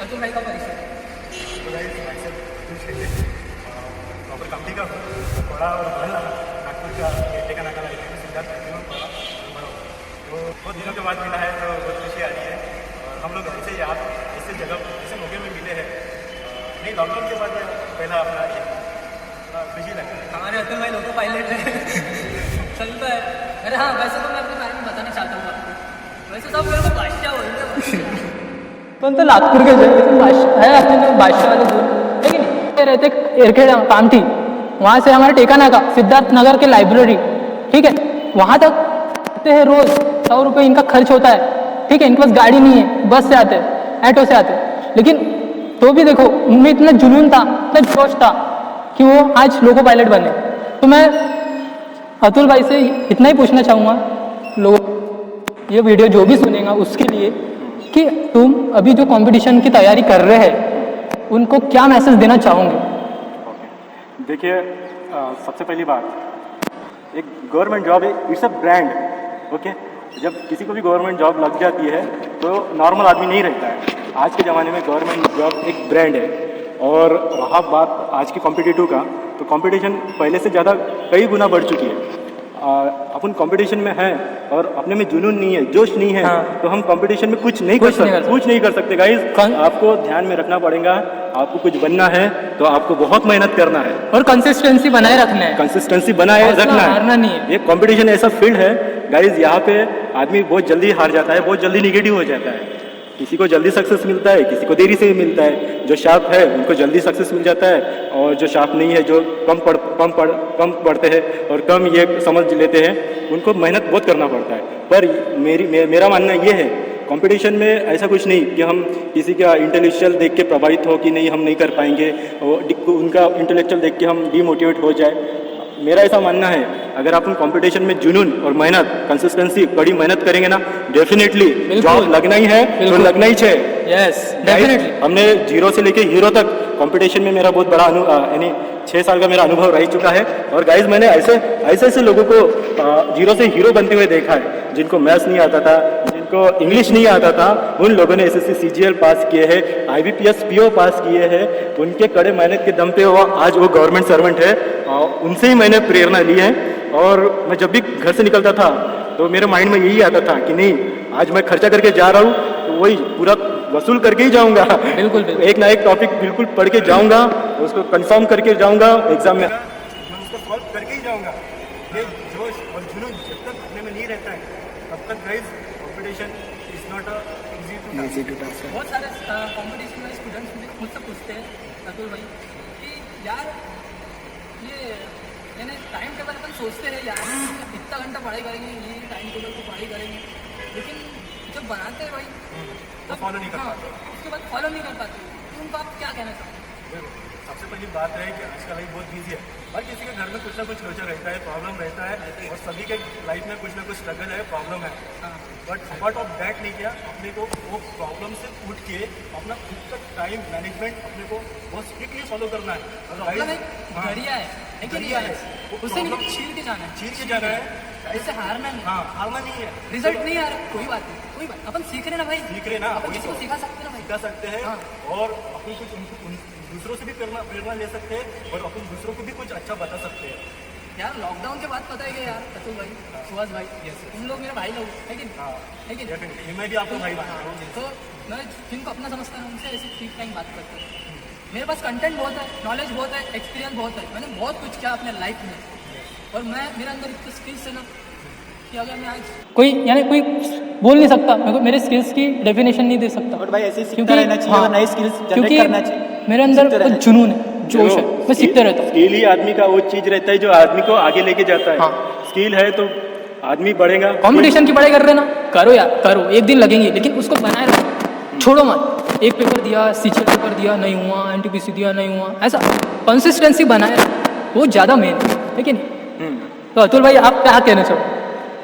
अतुल भाई का परिचय प्रॉपर कंपनी का पढ़ा और पढ़ा नागपुर का टेका नाका सिद्धार्थ मैक्सिमम पढ़ा तो बहुत दिनों के बाद मिला है तो बहुत खुशी आ रही है। और हम लोग ऐसे ही आप ऐसे जगह ऐसे मौके में मिले हैं नहीं लॉकडाउन के बाद पहला अपना ये खुशी लगा है। हमारे अतुल भाई लोको पायलट है चलता है। अरे हाँ, वैसे तो मैं अपने बारे में बताना चाहता हूँ आपको। वैसे सब मेरे को बादशाह बोलते हैं। पण तो नागपूर के जो है अपने जो बादशाह वाले दूर लेकिन ये रहते एरखेड़ा कामठी, वहाँ से हमारे टेका नाका सिद्धार्थ नगर के लाइब्रेरी, ठीक है, वहाँ तक आते हैं रोज। 100 रुपये इनका खर्च होता है, ठीक है। इनके पास गाड़ी नहीं है, बस से आते हैं, ऑटो से आते हैं, लेकिन तो भी देखो उनमें इतना जुनून था, इतना जोश था कि वो आज लोको पायलट बने। तो मैं अतुल भाई से इतना ही पूछना चाहूँगा, लोग ये वीडियो जो भी सुनेगा उसके लिए, कि तुम अभी जो कंपटीशन की तैयारी कर रहे हैं उनको क्या मैसेज देना चाहोगे? देखिए सबसे पहली बात, एक गवर्नमेंट जॉब है, इट्स अ ब्रांड। ओके, जब किसी को भी गवर्नमेंट जॉब लग जाती है तो नॉर्मल आदमी नहीं रहता है। आज के ज़माने में गवर्नमेंट जॉब एक ब्रांड है। और रहा बात आज की कॉम्पिटिटिव का, तो कंपटीशन पहले से ज़्यादा कई गुना बढ़ चुकी है। अपन कंपटीशन में हैं और अपने में जुनून नहीं है, जोश नहीं है, हाँ। तो हम कंपटीशन में कुछ नहीं कर सकते गाइस। आपको ध्यान में रखना पड़ेगा, आपको कुछ बनना है तो आपको बहुत मेहनत करना है और कंसिस्टेंसी बनाए रखना है, कंसिस्टेंसी बनाए रखना हारना है। नहीं है। ये कंपटीशन ऐसा फील्ड है गाइस, यहाँ पे आदमी बहुत जल्दी हार जाता है, बहुत जल्दी निगेटिव हो जाता है। किसी को जल्दी सक्सेस मिलता है, किसी को देरी से मिलता है। जो शार्प है उनको जल्दी सक्सेस मिल जाता है, और जो शार्प नहीं है, जो कम पढ़ते हैं और कम ये समझ लेते हैं, उनको मेहनत बहुत करना पड़ता है। पर मेरा मानना ये है, कंपटीशन में ऐसा कुछ नहीं कि हम किसी का इंटेलेक्चुअल देख के प्रभावित हो कि नहीं हम नहीं कर पाएंगे, उनका इंटेलेक्चुअल देख के हम डीमोटिवेट हो जाए। मेरा ऐसा मानना है, अगर आप कंपटीशन में जुनून और मेहनत, कंसिस्टेंसी, कड़ी मेहनत करेंगे ना, डेफिनेटली जॉब लगना ही है तो लगना ही चाहिए। Yes, definitely. हमने जीरो से लेके हीरो तक कंपटीशन में मेरा बहुत बड़ा यानी 6 साल का मेरा अनुभव रह चुका है। और गाइज मैंने ऐसे लोगों को जीरो से हीरो बनते हुए देखा है, जिनको मैथ्स नहीं आता था, जिनको इंग्लिश नहीं आता था, उन लोगों ने SSC CGL पास किए हैं, IBPS PO पास किए हैं। उनके कड़े मेहनत के दम पे वो आज वो गवर्नमेंट सर्वेंट है। उनसे ही मैंने प्रेरणा ली है। और मैं जब भी घर से निकलता था तो मेरे माइंड में यही आता था कि नहीं, आज मैं खर्चा करके जा रहा हूँ तो वही पूरा वसूल करके ही जाऊंगा। बिल्कुल। एक ना एक टॉपिक बिल्कुल पढ़ के जाऊंगा, उसको कंफर्म करके जाऊंगा एग्जाम में, मैं उसको सॉल्व करके ही जाऊंगा। ये जोश और जुनून जब तक अपने में नहीं रहता है तब तक guys competition is not easy to task. बहुत सारे कंपटीशन में स्टूडेंट्स मुझसे पूछते हैं अतुल भाई कि यार ये यानी टाइम टेबल अपन सोचते हैं यार इतना घंटा पढ़ाई करेंगे, ये टाइम टेबल को पढ़ाई करेंगे, लेकिन जब बनाते हैं भाई तो फॉलो नहीं कर पाते। उसके बाद फॉलो नहीं कर पाते। तो उनको आप क्या कहना चाहते हैं? सबसे पहली बात है कि आज का लाइफ बहुत बिजी है, हर किसी के घर में कुछ ना कुछ लोचा रहता है, प्रॉब्लम रहता है, और सभी के लाइफ में कुछ ना कुछ स्ट्रगल है, प्रॉब्लम है। बट पार्ट ऑफ दैट नहीं किया, अपने को वो प्रॉब्लम से उठ के अपना खुद का टाइम मैनेजमेंट अपने को बहुत स्ट्रिक्टली फॉलो करना है। प्रॉब्लम एक दरिया है, दरिया है, उससे नहीं छीन के जाना है, चीज के जाना है, इससे हारना नहीं। हाँ हारना नहीं है। रिजल्ट नहीं आ रहा, कोई बात नहीं, कोई बात, अपन सीख रहे ना भाई, सीख रहे ना, अपन वही किसी को तो। सिखा सकते ना भाई, सिखा सकते हैं। हाँ। और अपन कुछ दूसरों से भी प्रेरणा ले सकते हैं, और अपन दूसरों को भी कुछ अच्छा बता सकते हैं। यार लॉकडाउन के बाद पता है कि यार अतुल भाई, सुभाष भाई, तुम लोग मेरे भाई लोग है कि हाँ, है कि डेफिनेटली मैं भी आपको भाई मानता हूँ। तो मैं जिनको अपना समझता हूँ उनसे ऐसे ठीक टाइम बात करता हूँ। मेरे पास कंटेंट बहुत है, नॉलेज बहुत है, एक्सपीरियंस बहुत है, मैंने बहुत कुछ किया अपने लाइफ में, और मेरे अंदर इतने स्किल्स है ना कि अगर मैं आज कोई बोल नहीं सकता, मेरे स्किल्स की डेफिनेशन नहीं दे सकता। और भाई ऐसे सीखता रहना चाहिए और नई स्किल्स जनरेट करना चाहिए। मेरे अंदर कुछ जुनून है, जोश है, मैं सीखते रहता हूँ। स्किल ही आदमी का वो चीज रहता है जो आदमी को आगे लेके जाता है। हाँ। स्किल है तो आदमी बढ़ेगा। कंपटीशन की पढ़ाई कर रहे ना, करो यार करो, एक दिन लगेंगे, लेकिन उसको बनाए रखो, छोड़ो मत। एक पेपर दिया, CGL पेपर दिया नहीं हुआ, NTPC दिया नहीं हुआ, ऐसा कंसिस्टेंसी बनाए रखो, वो ज़्यादा मेन है, लेकिन तो अतुल भाई आप क्या कहना चाहो?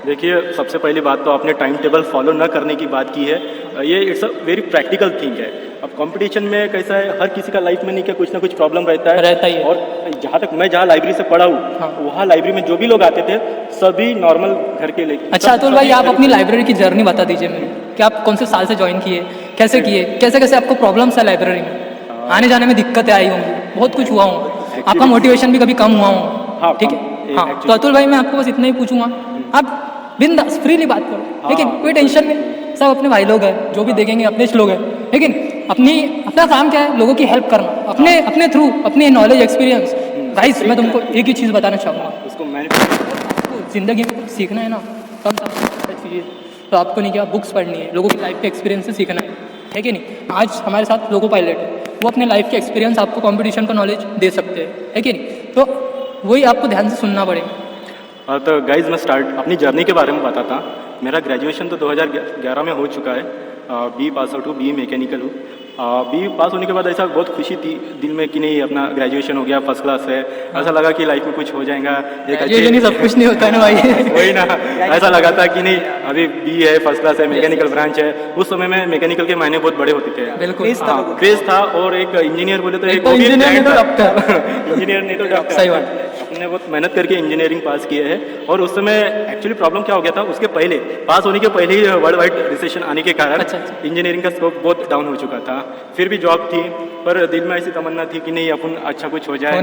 देखिए सबसे पहली बात तो आपने टाइम टेबल फॉलो न करने की बात की है, ये it's a very practical thing है। अब कंपटीशन में कैसा है, हर किसी का लाइफ में नहीं क्या कुछ ना कुछ प्रॉब्लम रहता है। रहता ही है। और जहाँ तक मैं जहाँ लाइब्रेरी से पढ़ा हूँ, हाँ। वहाँ लाइब्रेरी में जो भी लोग आते थे सभी नॉर्मल घर के लेके। अच्छा अतुल भाई, आप अपनी लाइब्रेरी की जर्नी बता दीजिए मुझे। कि आप कौन से साल से ज्वाइन किए, कैसे किए, कैसे कैसे आपको प्रॉब्लम्स है लाइब्रेरी में, आने जाने में दिक्कतें आई होंगी, बहुत कुछ हुआ होगा, आपका मोटिवेशन भी कभी कम हुआ होगा, ठीक है। हाँ, तो अतुल भाई मैं आपको बस इतना ही पूछूंगा, आप बिंदास फ्रीली बात करो, लेकिन कोई टेंशन नहीं, सब अपने भाई लोग हैं, जो भी देखेंगे अपने लोग हैं, लेकिन अपना काम क्या है, लोगों की हेल्प करना, अपने थ्रू, अपने नॉलेज एक्सपीरियंस। गाइस मैं तुमको एक ही चीज़ बताना चाहूँगा, उसको आपको ज़िंदगी में कुछ सीखना है ना, तब आपको चाहिए, तो आपको नहीं क्या बुक्स पढ़नी है, लोगों की लाइफ के एक्सपीरियंस से सीखना है कि नहीं। आज हमारे साथ लोगो पायलट है, वो अपने लाइफ के एक्सपीरियंस आपको कंपटीशन का नॉलेज दे सकते हैं, है कि नहीं, तो वही आपको ध्यान से सुनना पड़ेगा। तो गाइज मैं अपनी जर्नी के बारे में बताता। मेरा ग्रेजुएशन तो 2011 में हो चुका है, बी पास आउट हूँ, बी मैकेनिकल हूँ। बी पास होने के बाद ऐसा बहुत खुशी थी दिल में कि नहीं अपना ग्रेजुएशन हो गया, फर्स्ट क्लास है, ऐसा लगा कि लाइफ में कुछ हो जाएगा। ग्रेजुएशन सब कुछ नहीं होता है ना भाई वही ना, ऐसा लगा था कि नहीं अभी बी है, फर्स्ट क्लास है, मैकेनिकल ब्रांच है। उस समय में मैकेनिकल के मायने बहुत बड़े होते थे, बिल्कुल क्रेज था। और एक इंजीनियर बोले तो एक इंजीनियर नहीं तो डॉक्टर इंजीनियर नहीं तो डॉक्टर, सही बात। अपने बहुत मेहनत करके इंजीनियरिंग पास किए है। और उस समय एक्चुअली प्रॉब्लम क्या हो गया था, उसके पहले पास होने के पहले ही वर्ल्ड वाइड रिसेशन आने के कारण इंजीनियरिंग का स्कोप बहुत डाउन हो चुका था। फिर भी जॉब थी, पर दिल में ऐसी तमन्ना थी कि नहीं अपन अच्छा कुछ हो जाए,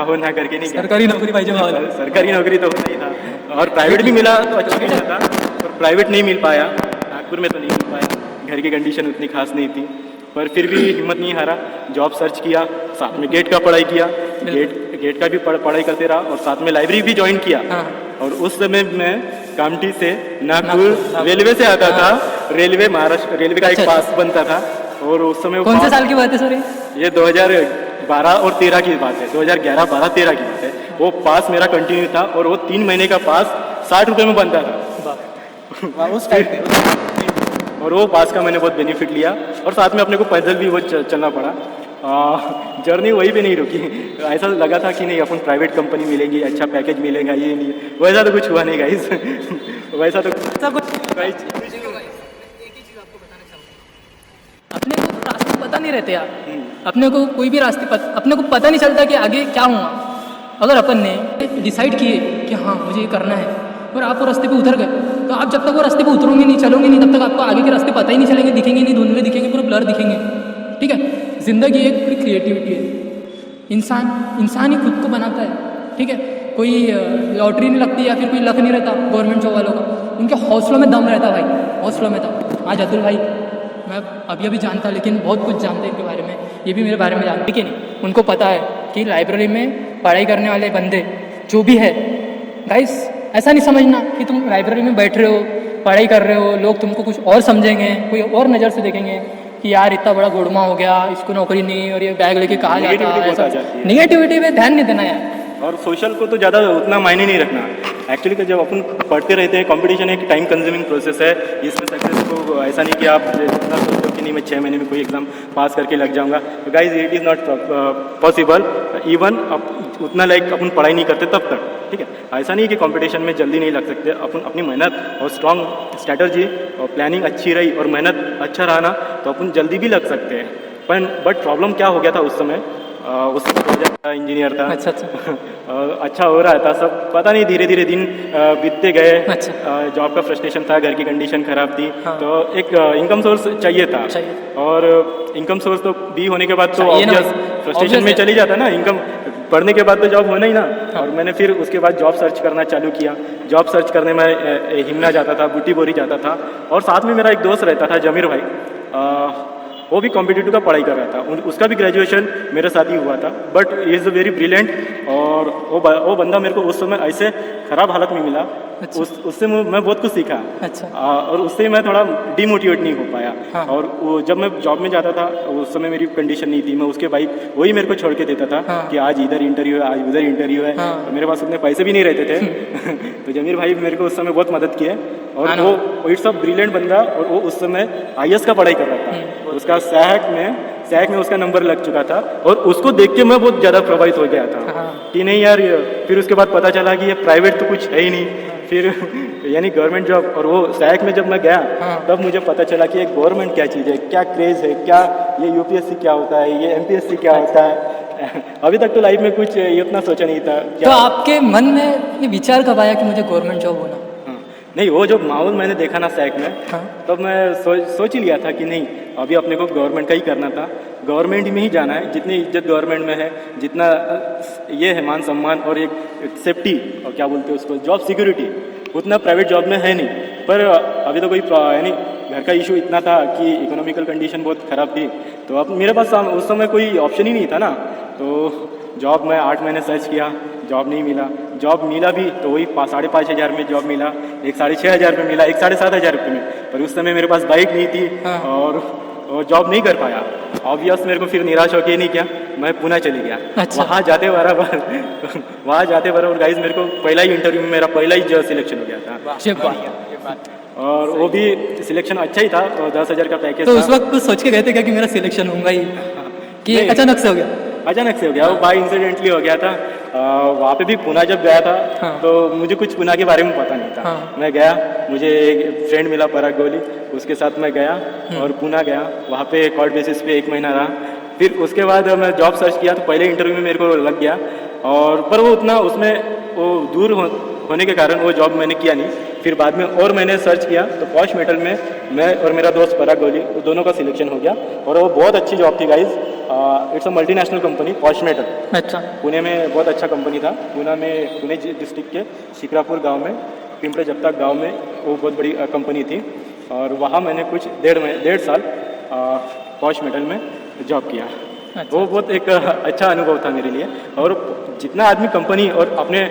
होना करके नहीं, सरकारी नौकरी पाहिजे, सरकारी नौकरी तो नहीं था, और प्राइवेट भी मिला तो अच्छा मिला था, पर प्राइवेट नहीं मिल पाया, नागपुर में तो नहीं मिल पाया, घर की कंडीशन उतनी खास नहीं थी। पर फिर भी हिम्मत नहीं हारा, जॉब सर्च किया, साथ में गेट का पढ़ाई किया, गेट का भी पढ़ाई करते रहा, और साथ में लाइब्रेरी भी ज्वाइन किया। और उस समय मैं कामठी से नागपुर रेलवे से आता था, रेलवे महाराष्ट्र रेलवे का एक पास बनता था। और उस समय कौन से साल की बात है सर ये 2012 और 13 की बात है, 2011, 12, 13 की बात है। वो पास मेरा कंटिन्यू था, और वो 3 महीने का पास 60 रुपये में बनता था उस टाइम पे। और वो पास का मैंने बहुत बेनिफिट लिया, और साथ में अपने को पैदल भी बहुत चलना पड़ा। जर्नी वही पे नहीं रुकी, ऐसा लगा था कि नहीं अपन प्राइवेट कंपनी मिलेगी, अच्छा पैकेज मिलेगा, ये नहीं, वैसा तो कुछ हुआ नहीं गाइस वैसा तो अपने को रास्ते पता नहीं रहते यार, अपने को कोई भी रास्ते अपने को पता नहीं चलता कि आगे क्या हुआ। अगर अपन ने डिसाइड किए कि हाँ मुझे ये करना है, और आप वो रास्ते पे उतर गए, तो आप जब तक वो रास्ते पे उतरोगे नहीं, चलोगे नहीं, तब तक आपको आगे के रास्ते पता ही नहीं चलेंगे, दिखेंगे नहीं, धुंधले दिखेंगे, पूरे ब्लर दिखेंगे, ठीक है। ज़िंदगी एक पूरी क्रिएटिविटी है, इंसान ही खुद को बनाता है, ठीक है। कोई लॉटरी नहीं लगती या फिर कोई लक नहीं रहता गवर्नमेंट जॉब वालों का, उनके हौसलों में दम रहता भाई, हौसलों में दम। आज अतुल भाई मैं अभी जानता, लेकिन बहुत कुछ जानते हैं इनके बारे में, ये भी मेरे बारे में जानते कि नहीं, उनको पता है कि लाइब्रेरी में पढ़ाई करने वाले बंदे जो भी है, गाइस ऐसा नहीं समझना कि तुम लाइब्रेरी में बैठ रहे हो, पढ़ाई कर रहे हो, लोग तुमको कुछ और समझेंगे, कोई और नज़र से देखेंगे कि यार इतना बड़ा गोड़मा हो गया, इसको नौकरी नहीं, और ये बैग लेके कहा जाता है। निगेटिविटी पे ध्यान नहीं देना यार, और सोशल को तो ज़्यादा उतना मायने नहीं रखना। एक्चुअली तो जब अपन पढ़ते रहते हैं, कंपटीशन एक टाइम कंज्यूमिंग प्रोसेस है, इसमें सक्सेस को ऐसा नहीं कि आप इतना सोचते हो कि नहीं मैं 6 महीने में कोई एग्जाम पास करके लग जाऊंगा। तो guys it is not possible, even उतना लाइक अपन पढ़ाई नहीं करते तब तक, ठीक है। ऐसा नहीं कि कंपटीशन में जल्दी नहीं लग सकते, अपन अपनी मेहनत और स्ट्रॉन्ग स्ट्रैटेजी और प्लानिंग अच्छी रही और मेहनत अच्छा रहा ना, तो अपन जल्दी भी लग सकते हैं। बट प्रॉब्लम क्या हो गया था उस समय, उस इंजीनियर था, अच्छा हो रहा था सब, पता नहीं धीरे धीरे दिन बीतते गए। जॉब का फ्रस्ट्रेशन था, घर की कंडीशन खराब थी, तो एक इनकम सोर्स चाहिए था। और इनकम सोर्स तो बी होने के बाद तो ऑब्वियस फ्रस्ट्रेशन में चली जाता ना, इनकम पढ़ने के बाद तो जॉब होना ही ना। और मैंने फिर उसके बाद जॉब सर्च करना चालू किया। जॉब सर्च करने में हिमना जाता था, बूटी बोरी जाता था, और साथ में मेरा एक दोस्त रहता था जमीर भाई, वो भी कॉम्पिटिटिव का पढ़ाई कर रहा था, उसका भी ग्रेजुएशन मेरे साथ ही हुआ था। But he is very brilliant, और वो बंदा मेरे को उस समय ऐसे ख़राब हालत में मिला, उससे मैं बहुत कुछ सीखा। और उससे मैं थोड़ा डिमोटिवेट नहीं हो पाया। और वो जब मैं जॉब में जाता था उस समय मेरी कंडीशन नहीं थी, मैं उसके भाई वही मेरे को छोड़ के देता था कि आज इधर इंटरव्यू है, आज उधर इंटरव्यू है। और मेरे पास उतने पैसे भी नहीं रहते थे तो जमीर भाई मेरे को उस समय बहुत मदद किए। और वो इट्स अ ब्रिलियंट बंदा, और वो उस समय IAS का पढ़ाई कर रहा था, उसका सैक में उसका नंबर लग चुका था। और उसको देख के मैं बहुत ज़्यादा प्रभावित हो गया था कि नहीं यार। फिर उसके बाद पता चला कि ये प्राइवेट तो कुछ है ही नहीं, फिर यानी गवर्नमेंट जॉब। और वो सैक में जब मैं गया तब मुझे पता चला कि ये गवर्नमेंट क्या चीज़ है, क्या क्रेज़ है, क्या ये UPSC क्या होता है, ये MPSC क्या होता है। अभी तक तो लाइफ में कुछ इतना सोचा नहीं था। तो आपके मन में ये विचार कब आया कि मुझे गवर्नमेंट जॉब होना? नहीं, वो जो माहौल मैंने देखा ना सैक में, हाँ। तब मैं सोच ही लिया था कि नहीं, अभी अपने को गवर्नमेंट का ही करना था, गवर्नमेंट में ही जाना है। जितनी इज्जत गवर्नमेंट में है, जितना ये है मान सम्मान और एक सेफ्टी और क्या बोलते हैं उसको, जॉब सिक्योरिटी, उतना प्राइवेट जॉब में है नहीं। पर अभी तो कोई यानी घर का इशू इतना था कि इकोनॉमिकल कंडीशन बहुत ख़राब थी, तो अब मेरे पास उस समय कोई ऑप्शन ही नहीं था ना। तो जॉब में 8 महीने सर्च किया, जॉब नहीं मिला। जॉब मिला भी तो वही 5,500 में जॉब मिला, एक 6,500 में मिला, एक 7,500 रुपये में। पर उस समय मेरे पास बाइक नहीं थी हाँ। और जॉब नहीं कर पाया। ऑब्वियस मेरे को फिर निराश होकर नहीं किया, मैं पुणे चले गया। अच्छा। वहाँ जाते बराबर गाइज मेरे को पहला ही इंटरव्यू में मेरा पहला ही जो सिलेक्शन हो गया था। ये बात। और वो भी सिलेक्शन अच्छा ही था, और 10,000 का पैकेज तो था। उस वक्त कुछ सोच के गए थे क्या कि मेरा सिलेक्शन होगा ही, कि नहीं। अचानक से हो गया? अचानक से हो गया, वो बाई इंसिडेंटली हो गया था। वहाँ पे भी पुणे जब गया था हाँ। तो मुझे कुछ पुणे के बारे में पता नहीं था। हाँ। मैं गया, मुझे एक फ्रेंड मिला पराग गोली, उसके साथ मैं गया और पुणे गया। वहाँ पे कॉर्ड बेसिस पे 1 महीना रहा। फिर उसके बाद मैं जॉब सर्च किया तो पहले इंटरव्यू में मेरे को लग गया, और पर वो उतना उसमें वो दूर होने के कारण वो जॉब मैंने किया नहीं। फिर बाद में और मैंने सर्च किया तो पॉश मेटल में मैं और मेरा दोस्त पराग गोली, दोनों का सिलेक्शन हो गया, और वो बहुत अच्छी जॉब थी guys. It's a multinational company posh metal. अच्छा। पुणे में बहुत अच्छा कंपनी था। पुणे डिस्ट्रिक्ट के शिक्रापुर गांव में, पिंपळे जगताप गांव में वो बहुत बड़ी कंपनी थी, और वहाँ मैंने कुछ 1.5 साल पॉश मेटल में जॉब किया। अच्छा। वो बहुत एक अच्छा अनुभव था मेरे लिए। और जितना आदमी कंपनी और अपने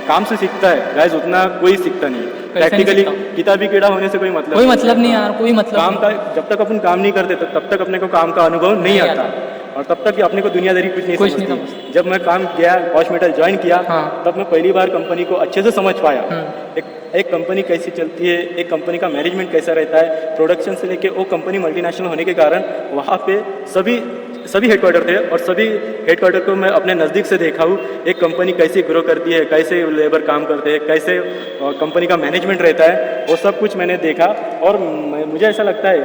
काम से सीखता है गाइस, उतना कोई सीखता नहीं। प्रैक्टिकली किताबी कीड़ा होने से कोई मतलब नहीं यार, कोई मतलब काम का जब तक अपन काम नहीं करते तब तक अपने को काम का अनुभव नहीं आता, और तब तक अपने को दुनियादारी कुछ नहीं समझती। जब मैं काम गया, पॉश मेटल ज्वाइन किया, हाँ। तब मैं पहली बार कंपनी को अच्छे से समझ पाया। एक कंपनी कैसी चलती है, एक कंपनी का मैनेजमेंट कैसा रहता है, प्रोडक्शन से लेके। वो कंपनी मल्टीनेशनल होने के कारण वहाँ पे सभी हेडक्वार्टर थे, और सभी हेडक्वार्टर को मैं अपने नज़दीक से देखा हूँ। एक कंपनी कैसे ग्रो करती है, कैसे लेबर काम करते हैं, कैसे कंपनी का मैनेजमेंट रहता है, वो सब कुछ मैंने देखा। और मुझे ऐसा लगता है,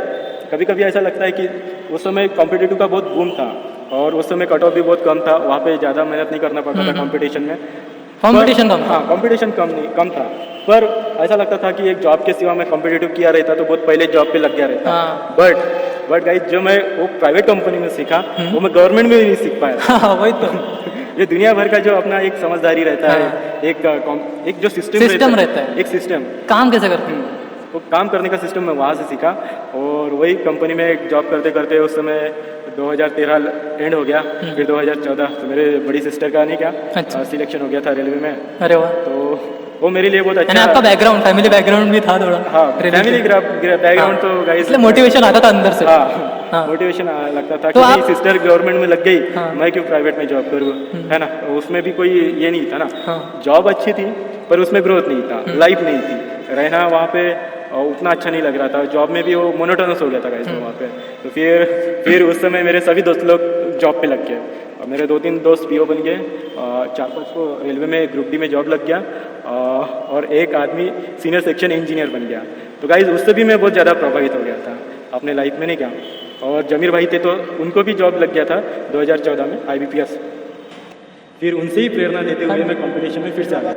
कभी कभी ऐसा लगता है कि उस समय कॉम्पिटिटिव का बहुत बूम था, और उस समय कट ऑफ भी बहुत कम था। वहाँ पे ज़्यादा मेहनत नहीं करना पड़ता था कंपटीशन में। कंपटीशन कम? हाँ, कंपटीशन कम था। पर ऐसा लगता था कि एक जॉब के सिवा मैं कॉम्पिटिटिव किया रहता तो बहुत पहले जॉब पे लग गया रहता। हाँ। बट गाइस, जो मैं वो प्राइवेट कंपनी में सीखा वो मैं गवर्नमेंट में भी नहीं सीख पाया। हाँ, वही तो। ये दुनिया भर का जो अपना एक समझदारी रहता है, एक जो सिस्टम रहता है, एक सिस्टम काम कैसे करते हैं, वो काम करने का सिस्टम मैं वहाँ से सीखा। और वही कंपनी में एक जॉब करते करते उस समय 2013 एंड हो गया। फिर 2014 तो मेरे बड़ी सिस्टर का नहीं क्या अच्छा। सिलेक्शन हो गया था रेलवे में। अरे वाह। तो वो मेरे लिए बहुत अच्छा। आपका बैकग्राउंड, फैमिली बैकग्राउंड भी था थोड़ा? हाँ, फैमिली बैकग्राउंड तो गाइस, इसलिए मोटिवेशन आता था अंदर से। हाँ, मोटिवेशन लगता था कि मेरी सिस्टर गवर्नमेंट में लग गई, मैं क्यों प्राइवेट में जॉब करूँ, है ना। उसमें भी कोई ये नहीं था ना। जॉब अच्छी थी पर उसमें ग्रोथ नहीं था, लाइफ नहीं थी, रहना वहाँ पे उतना अच्छा नहीं लग रहा था। जॉब में भी वो मोनोटोनस हो गया था गाइस वहाँ पे। तो फिर उस समय मेरे सभी दोस्त लोग जॉब पे लग गए, और मेरे 2-3 दोस्त पीओ बन गए, 4-5 को रेलवे में ग्रुप डी में जॉब लग गया, और एक आदमी सीनियर सेक्शन इंजीनियर बन गया। तो गाइस उससे भी मैं बहुत ज़्यादा प्रभावित हो गया था अपने लाइफ में, नहीं क्या। और जमीर भाई थे तो उनको भी जॉब लग गया था 2014 में IBPS। फिर उनसे ही प्रेरणा लेते हुए मैं कॉम्पिटिशन में फिर से आ गया।